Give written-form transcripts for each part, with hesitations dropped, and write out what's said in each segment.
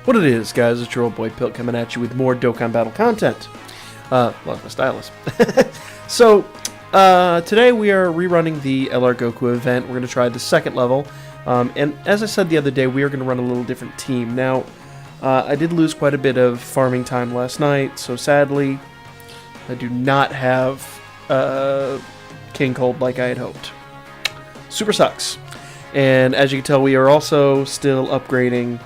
What it is, guys, it's your old boy Pilt coming at you with more Dokkan Battle content. Lost my stylus. So, today we are rerunning the LR Goku event. We're going to try the second level. And as I said the other day, we are going to run a little different team. Now, I did lose quite a bit of farming time last night, so sadly, I do not have King Cold like I had hoped. Super sucks. And as you can tell, we are also still upgrading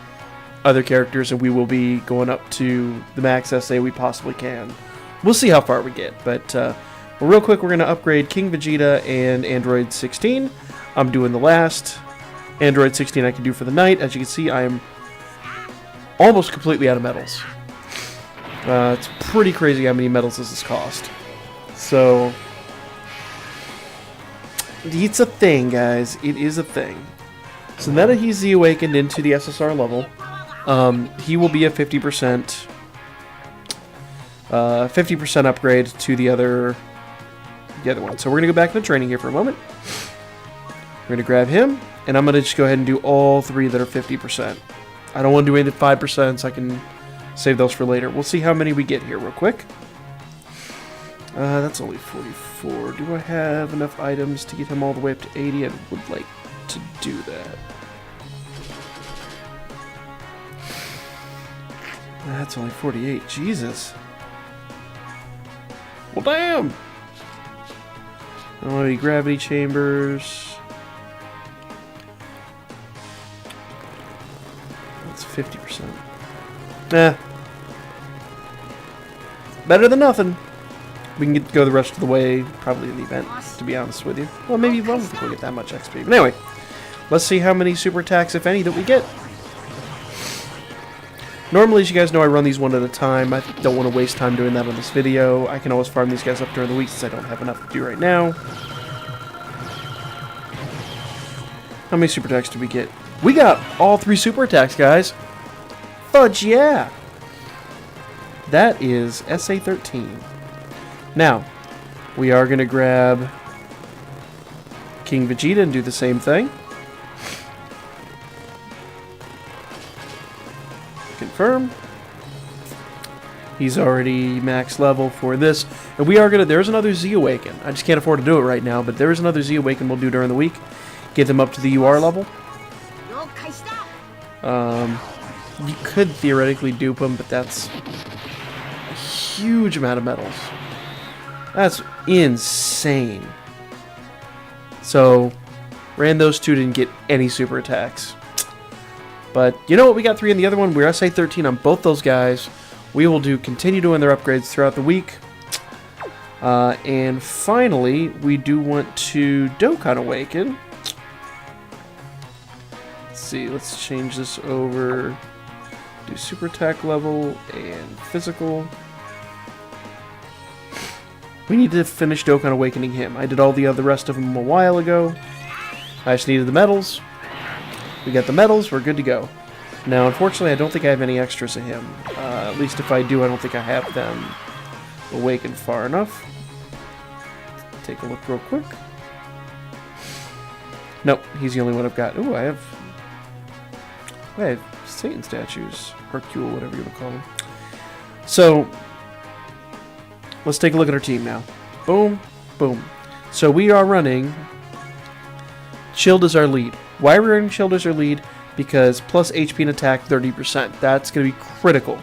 other characters, and we will be going up to the max SA we possibly can. We'll see how far we get, but real quick, we're going to upgrade King Vegeta and Android 16. I'm doing the last Android 16 I can do for the night. As you can see, I am almost completely out of medals. It's pretty crazy how many medals this has cost. So, it's a thing, guys. It is a thing. So now that he's Z-awakened into the SSR level, he will be a 50% upgrade to the other one. So we're gonna go back into training here for a moment. We're gonna grab him, and I'm gonna just go ahead and do all three that are 50%. I don't want to do any at 5%, so I can save those for later. We'll see how many we get here real quick. That's only 44. Do I have enough items to get him all the way up to 80? I would like to do that. That's only 48. Jesus. Well, damn. I don't have any gravity chambers. That's 50%. Better than nothing. We can go the rest of the way, probably in the event, to be honest with you. Well, maybe we won't get that much XP. But anyway, let's see how many super attacks, if any, that we get. Normally, as you guys know, I run these one at a time. I don't want to waste time doing that on this video. I can always farm these guys up during the week since I don't have enough to do right now. How many super attacks did we get? We got all 3 super attacks, guys. Fudge, yeah! That is SA13. Now, we are going to grab King Vegeta and do the same thing. Confirm. He's already max level for this. And we are going to... There's another Z-Awaken. I just can't afford to do it right now, but there is another Z-Awaken we'll do during the week. Get them up to the UR level. You could theoretically dupe them, but that's a huge amount of medals. That's insane. So, ran those 2, didn't get any super attacks. But you know what? We got 3 in the other one. We're SA13 on both those guys. We will continue doing their upgrades throughout the week. And finally, we do want to Dokkan Awaken. Let's see. Let's change this over. Do super attack level and physical. We need to finish Dokkan Awakening him. I did all the rest of them a while ago. I just needed the medals. We got the medals, we're good to go. Now, unfortunately, I don't think I have any extras of him. At least if I do, I don't think I have them awakened far enough. Take a look real quick. Nope, he's the only one I've got. Ooh, I have Satan statues. Hercule, whatever you want to call them. So, let's take a look at our team now. Boom, boom. So we are running Chilled as our lead. Why are we running Chilled as our lead? Because plus HP and attack 30%. That's going to be critical.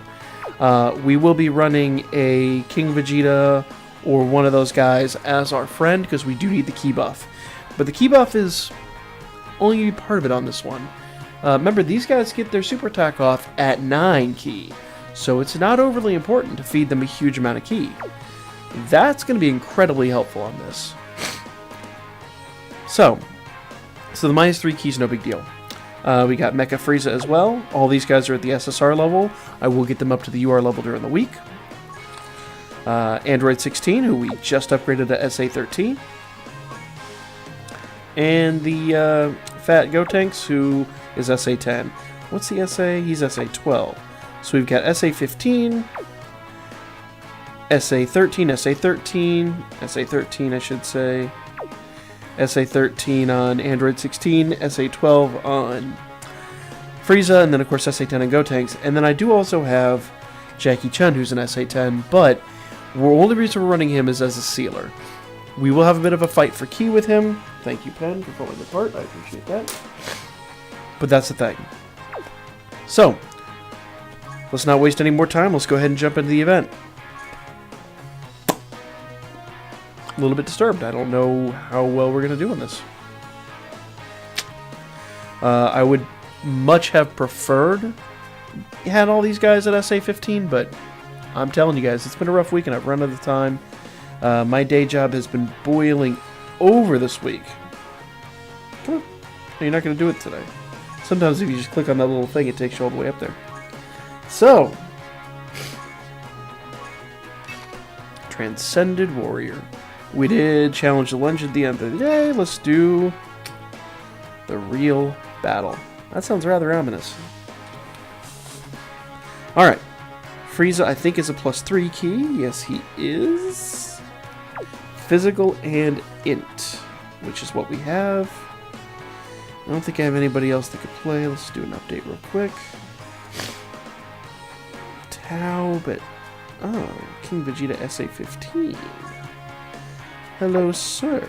We will be running a King Vegeta or one of those guys as our friend because we do need the key buff. But the key buff is only going to be part of it on this one. Remember, these guys get their super attack off at 9 key. So it's not overly important to feed them a huge amount of key. That's going to be incredibly helpful on this. So the minus 3 keys, no big deal. We got Mecha Frieza as well. All these guys are at the SSR level. I will get them up to the UR level during the week. Android 16, who we just upgraded to SA13. And the Fat Gotenks, who is SA10. What's the SA? He's SA12. So we've got SA15, SA13, SA13, SA13 I should say, SA13 on Android 16, SA12 on Frieza, and then of course SA-10 and Gotenks. And then I do also have Jackie Chun, who's an SA-10, but the only reason we're running him is as a sealer. We will have a bit of a fight for Ki with him. Thank you, Pen, for pulling it apart. I appreciate that. But that's the thing. So, let's not waste any more time. Let's go ahead and jump into the event. A little bit disturbed. I don't know how well we're going to do on this. I would much have preferred had all these guys at SA-15, but I'm telling you guys, it's been a rough week and I've run out of time. My day job has been boiling over this week. Come on. You're not going to do it today. Sometimes if you just click on that little thing, it takes you all the way up there. So, Transcended Warrior. We did challenge the lunge at the end of the day. Let's do the real battle. That sounds rather ominous. Alright. Frieza, I think, is a +3 key. Yes, he is. Physical and int, which is what we have. I don't think I have anybody else that could play. Let's do an update real quick. Tau, but... Oh, King Vegeta SA-15. Hello, sir.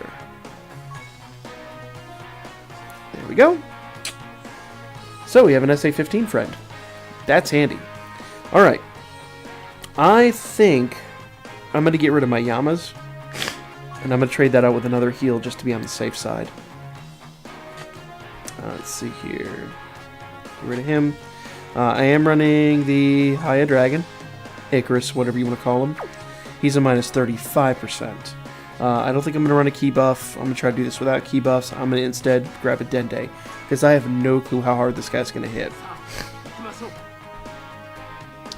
There we go. So we have an SA-15 friend. That's handy. Alright. I think I'm going to get rid of my Yamas. And I'm going to trade that out with another heal just to be on the safe side. Let's see here. Get rid of him. I am running the Haya Dragon. Icarus, whatever you want to call him. He's a -35%. I don't think I'm going to run a key buff. I'm going to try to do this without key buffs. I'm going to instead grab a Dende, because I have no clue how hard this guy's going to hit.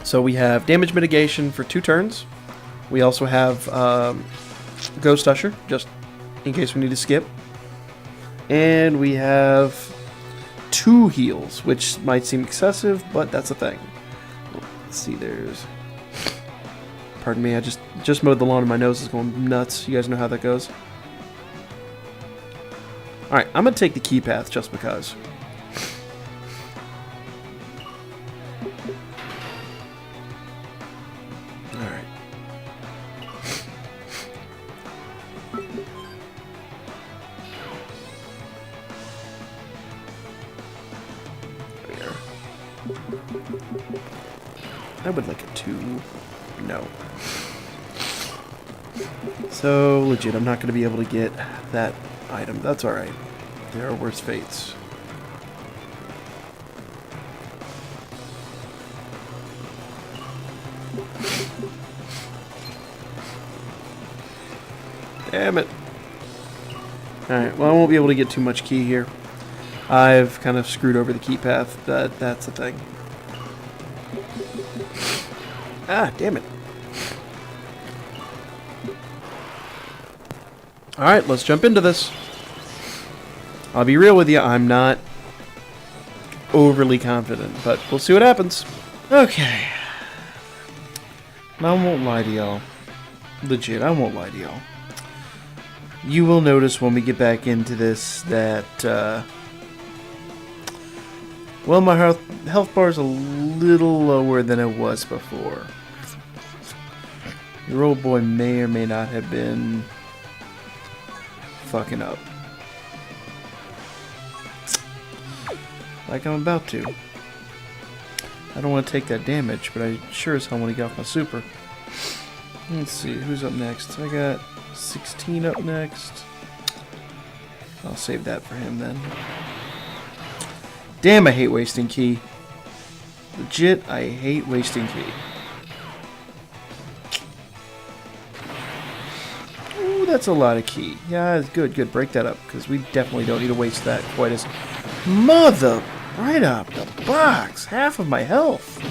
So we have damage mitigation for 2 turns. We also have Ghost Usher, just in case we need to skip. And we have 2 heals, which might seem excessive, but that's a thing. Let's see, there's... Pardon me, I just mowed the lawn and my nose is going nuts. You guys know how that goes. Alright, I'm going to take the key path just because. Alright. There. I would like a 2. No. So, legit, I'm not going to be able to get that item. That's alright. There are worse fates. Damn it. Alright, well, I won't be able to get too much key here. I've kind of screwed over the key path. That's the thing. Ah, damn it. Alright, let's jump into this. I'll be real with you, I'm not overly confident, but we'll see what happens. Okay. I won't lie to y'all. Legit, I won't lie to y'all. You will notice when we get back into this that, well, my health bar is a little lower than it was before. Your old boy may or may not have been fucking up. Like I'm about to. I don't want to take that damage, but I sure as hell want to get off my super. Let's see, who's up next? I got 16 up next. I'll save that for him then. Damn, I hate wasting ki. Legit, I hate wasting ki. Ooh, that's a lot of ki. Yeah, good, good. Break that up, because we definitely don't need to waste that quite as... Mother... Right up the box. Half of my health.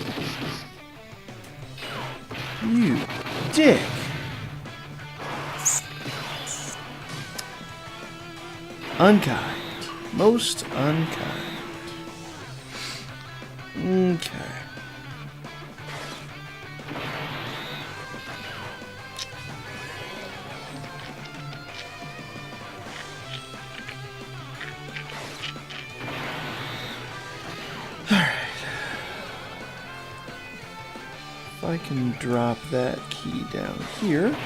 You dick. Unkind. Most unkind. Okay. Alright. If I can drop that key down here.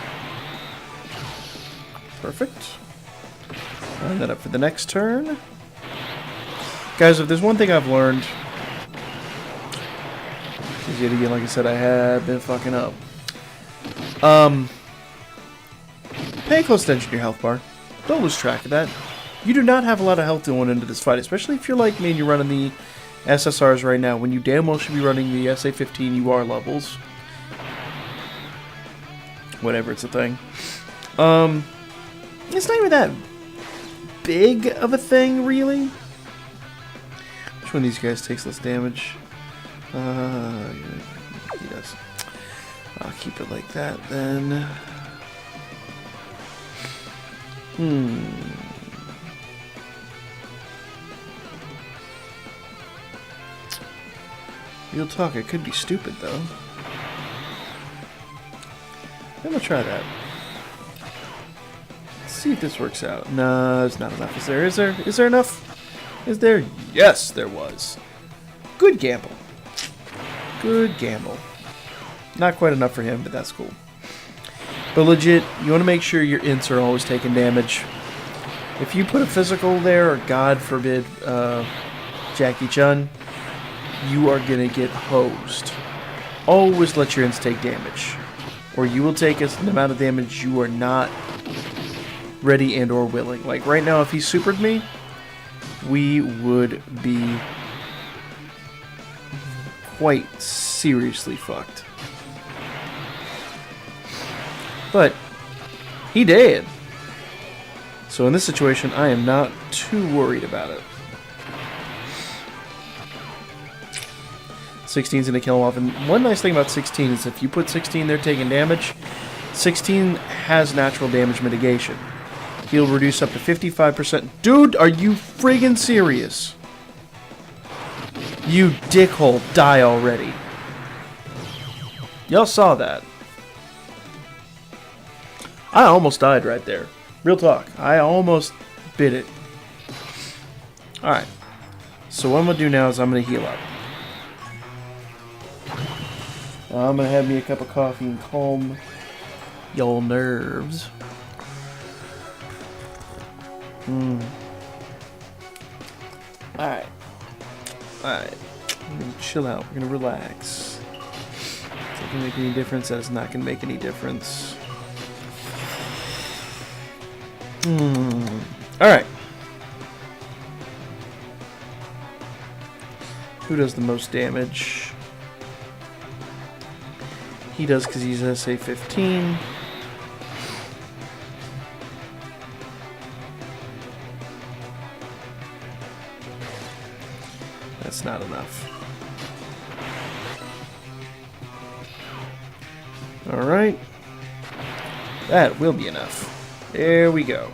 Perfect. Line that up for the next turn. Guys, if there's one thing I've learned, because yet again, like I said, I have been fucking up. Pay close attention to your health bar. Don't lose track of that. You do not have a lot of health going into this fight, especially if you're like me and you're running the SSRs right now, when you damn well should be running the SA-15 UR levels. Whatever, it's a thing. It's not even that big of a thing, really. Which one of these guys takes less damage? He does. I'll keep it like that, then. Real talk, it could be stupid, though. I'm gonna try that. Let's see if this works out. No, there's not enough. Is there enough? Is there? Yes, there was. Good gamble. Good gamble. Not quite enough for him, but that's cool. But legit, you want to make sure your ints are always taking damage. If you put a physical there, or God forbid, Jackie Chun, you are going to get hosed. Always let your ints take damage, or you will take an amount of damage you are not ready and or willing. Like right now, if he supered me, we would be quite seriously fucked. But he did. So in this situation, I am not too worried about it. 16's going to kill him off. And one nice thing about 16 is if you put 16 there taking damage, 16 has natural damage mitigation. He'll reduce up to 55%. Dude, are you friggin' serious? You dickhole, die already. Y'all saw that. I almost died right there. Real talk. I almost bit it. Alright. So what I'm going to do now is I'm going to heal up. I'm going to have me a cup of coffee and calm y'all nerves. Alright. Alright. We're going to chill out. We're going to relax. Is that going to make any difference? That is not going to make any difference. Alright. Who does the most damage? He does because he's SA-15. That's not enough. Alright. That will be enough. There we go.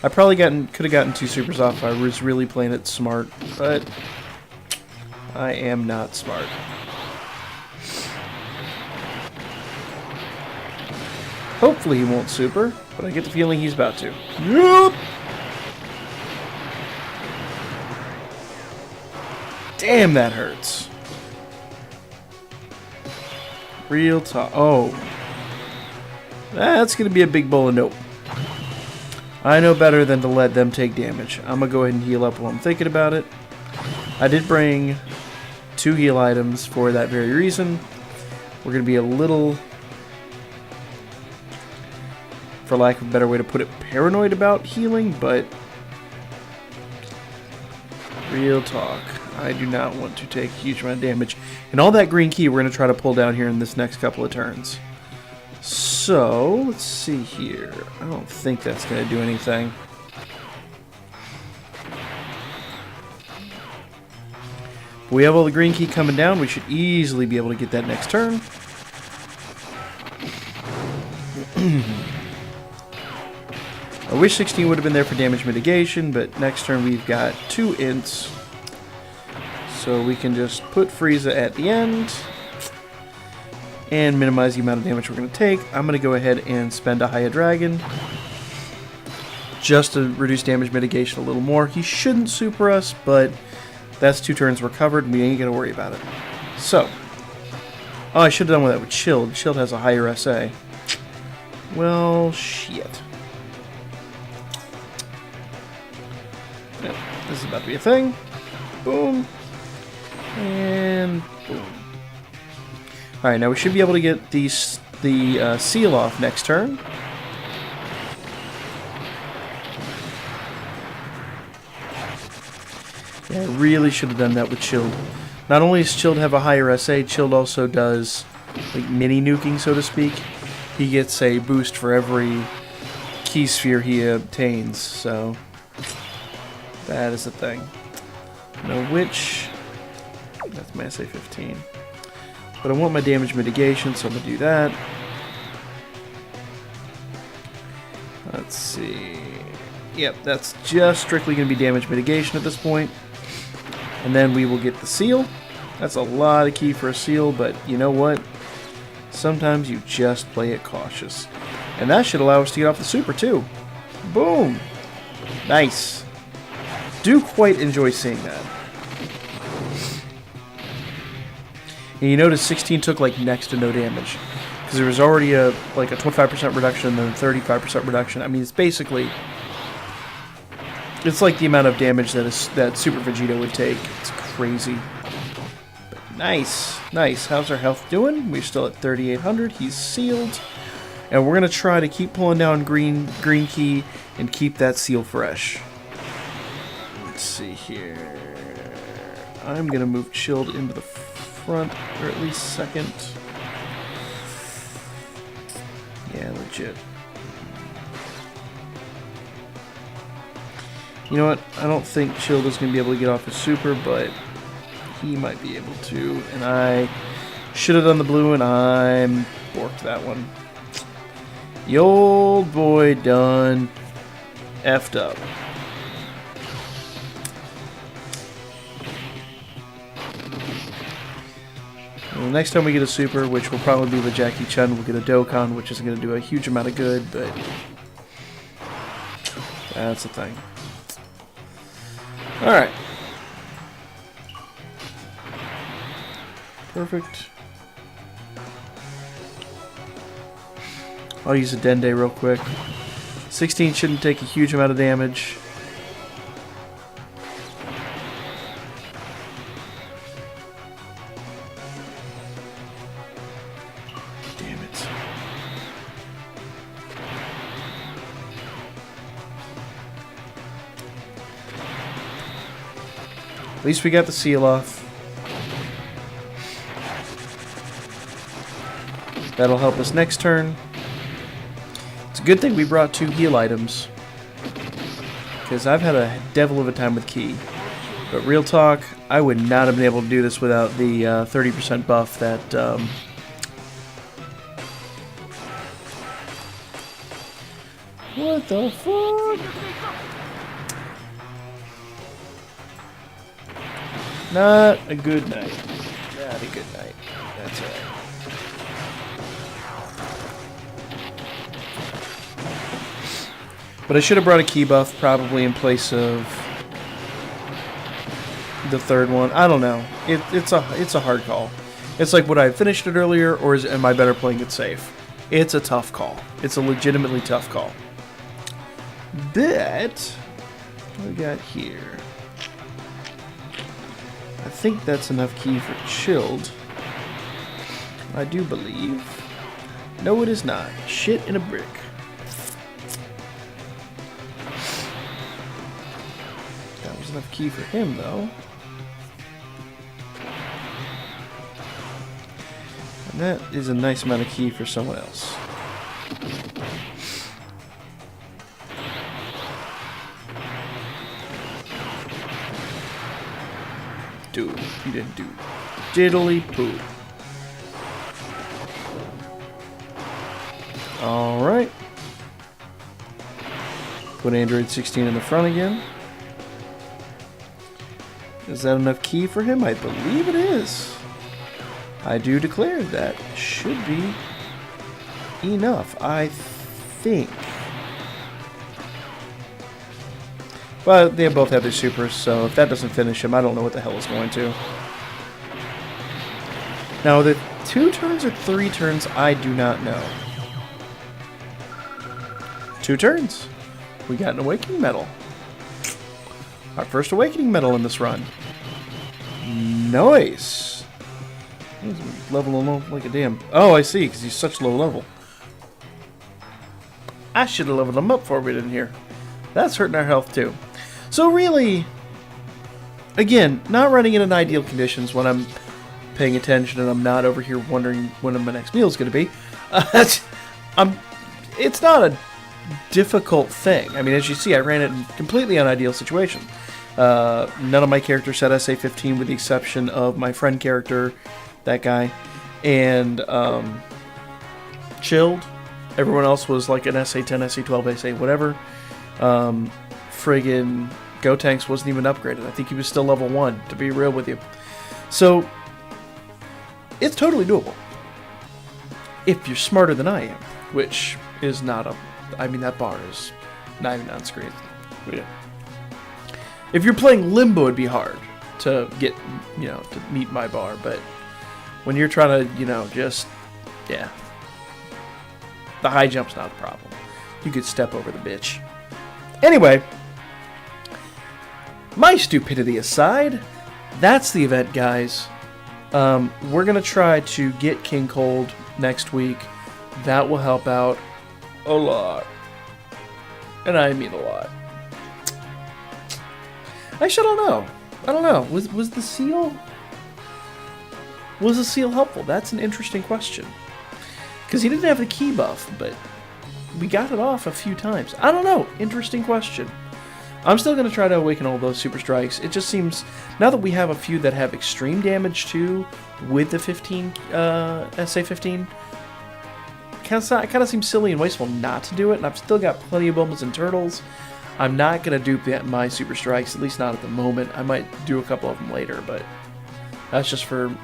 I probably could have gotten 2 supers off if I was really playing it smart, but I am not smart. Hopefully he won't super, but I get the feeling he's about to. Yep. Damn, that hurts. Real talk. Oh. That's going to be a big bowl of nope. I know better than to let them take damage. I'm going to go ahead and heal up while I'm thinking about it. I did bring 2 heal items for that very reason. We're going to be a little, for lack of a better way to put it, paranoid about healing, but real talk. I do not want to take a huge amount of damage. And all that green key we're going to try to pull down here in this next couple of turns. So, let's see here. I don't think that's going to do anything. We have all the green key coming down. We should easily be able to get that next turn. I wish 16 would have been there for damage mitigation, but next turn we've got 2 ints. So we can just put Frieza at the end and minimize the amount of damage we're going to take. I'm going to go ahead and spend a Haya Dragon just to reduce damage mitigation a little more. He shouldn't super us, but that's 2 turns we're covered and we ain't going to worry about it. So, Oh, I should have done that with Chilled. Chilled has a higher SA. Well, shit. Yep, this is about to be a thing. Boom. And boom. Alright, now we should be able to get the seal off next turn. Yeah, I really should have done that with Chilled. Not only does Chilled have a higher SA, Chilled also does like mini nuking, so to speak. He gets a boost for every key sphere he obtains, so that is the thing. Now which... That's my SA 15. But I want my damage mitigation, so I'm going to do that. Let's see... Yep, that's just strictly going to be damage mitigation at this point. And then we will get the seal. That's a lot of key for a seal, but you know what? Sometimes you just play it cautious. And that should allow us to get off the super too. Boom! Nice. Do quite enjoy seeing that. And you notice 16 took like next to no damage. Because there was already like a 25% reduction and then a 35% reduction. I mean, it's basically... It's like the amount of damage that Super Vegeta would take. It's crazy. But nice. Nice. How's our health doing? We're still at 3,800. He's sealed. And we're going to try to keep pulling down green key and keep that seal fresh. Let's see here. I'm going to move Chilled into the front, or at least second. Yeah, legit. You know what? I don't think Chilled is going to be able to get off his super, but he might be able to. And I should have done the blue, and I borked that one. The old boy done effed up. Well, next time we get a super, which will probably be with Jackie Chun, we'll get a Dokkan, which isn't going to do a huge amount of good, but that's the thing. Alright. Perfect. I'll use a Dende real quick. 16 shouldn't take a huge amount of damage. Damn it. At least we got the seal off. That'll help us next turn. It's a good thing we brought 2 heal items, because I've had a devil of a time with Ki. But real talk, I would not have been able to do this without the 30% buff that... What the fuck? Not a good night. Not a good night. That's right. But I should have brought a key buff probably in place of the third one. I don't know. It's a hard call. It's like, would I have finished it earlier, or am I better playing it safe? It's a tough call. It's a legitimately tough call. But what we got here? I think that's enough key for Chilled. I do believe. No, it is not. Shit in a brick. That was enough key for him, though. And that is a nice amount of key for someone else. Dude, you didn't do diddly poo. Alright. Put Android 16 in the front again. Is that enough key for him? I believe it is. I do declare that should be enough, I think. But they both have their supers, so if that doesn't finish him, I don't know what the hell is going to. Now, the 2 turns or 3 turns, I do not know. 2 turns. We got an Awakening Medal. Our first Awakening Medal in this run. Nice. He's leveling up like a damn... Oh, I see, because he's such low level. I should have leveled him up before we didn't hear. That's hurting our health, too. So really, again, not running in ideal conditions when I'm paying attention and I'm not over here wondering when my next meal is going to be. It's not a difficult thing. I mean, as you see, I ran it in completely unideal situation. None of my characters said SA-15 with the exception of my friend character, that guy, and Chilled. Everyone else was like an SA-10, SA-12, SA whatever. Friggin' Gotenks wasn't even upgraded. I think he was still level 1, to be real with you. So, it's totally doable. If you're smarter than I am, which is not a... I mean, that bar is not even on screen. Yeah. If you're playing Limbo, it'd be hard to get, to meet my bar, but when you're trying to, just, yeah. The high jump's not a problem. You could step over the bitch. Anyway, my stupidity aside, that's the event, guys. We're going to try to get King Cold next week. That will help out a lot. And I mean a lot. Actually, I don't know. Was the seal... Was the seal helpful? That's an interesting question. Because he didn't have the key buff, but we got it off a few times. I don't know. Interesting question. I'm still going to try to awaken all those super strikes. It just seems, now that we have a few that have extreme damage too, with the 15, SA-15, it kind of seems silly and wasteful not to do it, and I've still got plenty of Bulmas and Turtles. I'm not going to dupe my super strikes, at least not at the moment. I might do a couple of them later, but that's just for,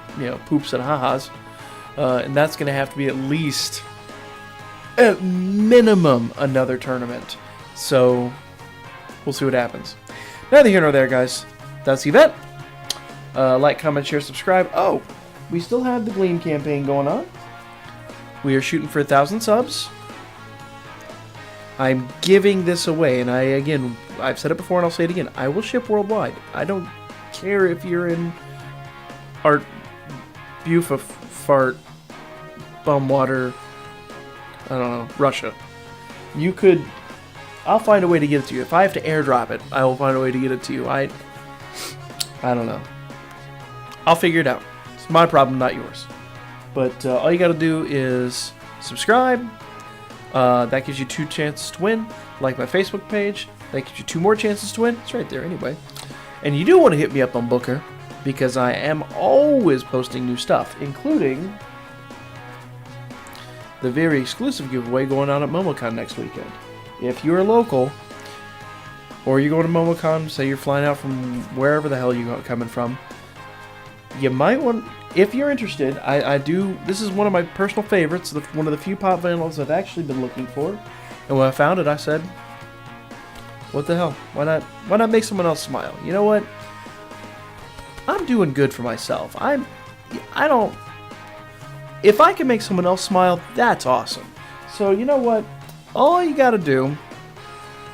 poops and ha-has. And that's going to have to be at least, at minimum, another tournament. So, we'll see what happens. Neither here nor there, guys. That's the event. Like, comment, share, subscribe. Oh, we still have the Gleam campaign going on. We are shooting for 1,000 subs. I'm giving this away, and I've said it before and I'll say it again. I will ship worldwide. I don't care if you're in Art Bufa Fart Bumwater, I don't know, Russia. I'll find a way to get it to you. If I have to airdrop it, I will find a way to get it to you. I don't know. I'll figure it out. It's my problem, not yours. But all you got to do is subscribe. That gives you 2 chances to win. Like my Facebook page. That gives you 2 more chances to win. It's right there anyway. And you do want to hit me up on Booker, because I am always posting new stuff, including the very exclusive giveaway going on at MomoCon next weekend. If you're local, or you're going to MomoCon, say you're flying out from wherever the hell you're coming from, you might want, if you're interested, this is one of my personal favorites, one of the few pop vinyls I've actually been looking for, and when I found it, I said, what the hell, why not make someone else smile? You know what? I'm doing good for myself. If I can make someone else smile, that's awesome. So you know what? All you gotta do,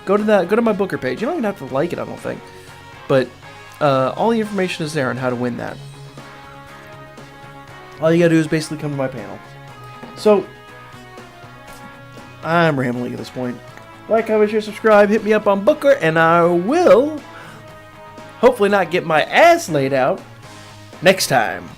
go to my Booker page. You don't even have to like it, I don't think. But all the information is there on how to win that. All you gotta do is basically come to my panel. So I'm rambling at this point. Like, comment, share, subscribe, hit me up on Booker, and I will hopefully not get my ass laid out next time.